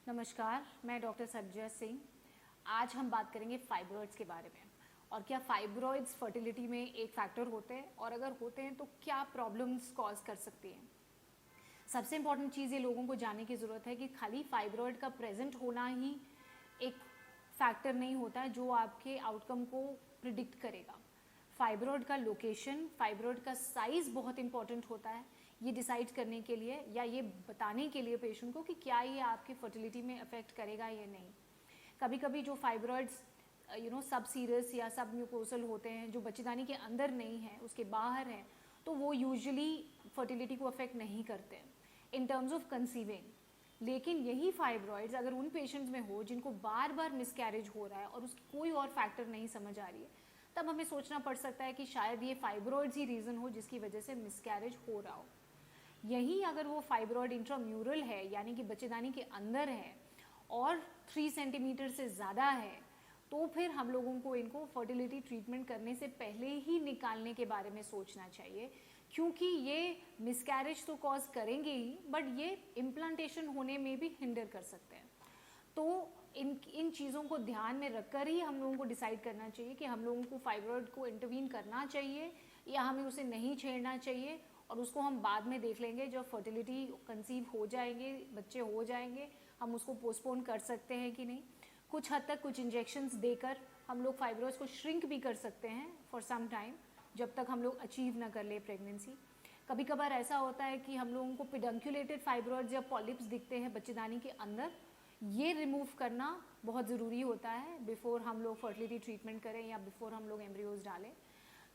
नमस्कार, मैं डॉक्टर सरजा सिंह। आज हम बात करेंगे फाइब्रॉइड्स के बारे में और क्या फाइब्रॉइड्स फर्टिलिटी में एक फैक्टर होते हैं और अगर होते हैं तो क्या प्रॉब्लम्स कॉज कर सकती हैं। सबसे इम्पॉर्टेंट चीज़ ये लोगों को जानने की ज़रूरत है कि खाली फाइब्रॉइड का प्रेजेंट होना ही एक फैक्टर नहीं होता है जो आपके आउटकम को प्रिडिक्ट करेगा। फाइब्रॉइड का लोकेशन, फाइब्रॉइड का साइज़ बहुत इंपॉर्टेंट होता है ये डिसाइड करने के लिए या ये बताने के लिए पेशेंट को कि क्या ये आपकी फर्टिलिटी में अफेक्ट करेगा या नहीं। कभी कभी जो फाइब्रॉइड्स सब सीरस या सब म्यूकोसल होते हैं जो बच्चेदानी के अंदर नहीं है उसके बाहर हैं, तो वो यूजुअली फर्टिलिटी को अफेक्ट नहीं करते इन टर्म्स ऑफ कंसीविंग। लेकिन यही फाइब्रॉइड्स अगर उन पेशेंट्स में हो जिनको बार बार मिसकैरेज हो रहा है और उसकी कोई और फैक्टर नहीं समझ आ रही है, तब हमें सोचना पड़ सकता है कि शायद ये फाइब्रॉइड्स ही रीज़न हो जिसकी वजह से मिसकैरेज हो रहा हो। यही अगर वो फाइब्रॉइड इंट्राम्यूरल है यानी कि बच्चेदानी के अंदर है और 3 सेंटीमीटर से ज़्यादा है, तो फिर हम लोगों को इनको फर्टिलिटी ट्रीटमेंट करने से पहले ही निकालने के बारे में सोचना चाहिए, क्योंकि ये मिसकैरेज तो कॉज करेंगे ही बट ये इम्प्लांटेशन होने में भी हिंडर कर सकते हैं। तो इन चीज़ों को ध्यान में रखकर ही हम लोगों को डिसाइड करना चाहिए कि हम लोगों को फाइब्रॉइड को इंटरवीन करना चाहिए या हमें उसे नहीं छेड़ना चाहिए, और उसको हम बाद में देख लेंगे जब फर्टिलिटी कंसीव हो जाएंगे, बच्चे हो जाएंगे, हम उसको पोस्टपोन कर सकते हैं कि नहीं। कुछ हद तक कुछ इंजेक्शंस देकर हम लोग फाइब्रॉइड्स को श्रिंक भी कर सकते हैं फॉर सम टाइम, जब तक हम लोग अचीव ना कर ले प्रेगनेंसी। कभी कभार ऐसा होता है कि हम लोगों को पिडंकुलेटेड फाइब्रॉइड्स या पॉलिप्स दिखते हैं बच्चेदानी के अंदर, ये रिमूव करना बहुत ज़रूरी होता है बिफोर हम लोग फर्टिलिटी ट्रीटमेंट करें या बिफोर हम लोग एम्ब्रियोज डालें।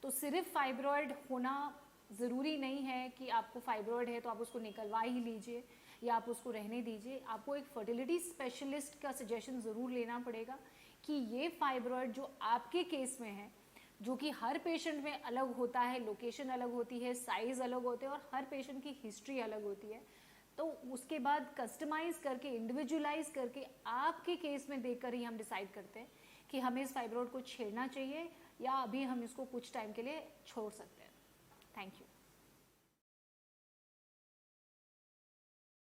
तो सिर्फ फाइब्रॉइड होना ज़रूरी नहीं है कि आपको फाइब्रॉइड है तो आप उसको निकलवा ही लीजिए या आप उसको रहने दीजिए। आपको एक फर्टिलिटी स्पेशलिस्ट का सजेशन ज़रूर लेना पड़ेगा कि ये फाइब्रॉइड जो आपके केस में है, जो कि हर पेशेंट में अलग होता है, लोकेशन अलग होती है, साइज़ अलग होते हैं और हर पेशेंट की हिस्ट्री अलग होती है, तो उसके बाद कस्टमाइज करके, इंडिविजुअलाइज करके आपके केस में देखकर ही हम डिसाइड करते हैं कि हमें इस फाइब्रॉइड को छेड़ना चाहिए या अभी हम इसको कुछ टाइम के लिए छोड़ सकते हैं। Thank you.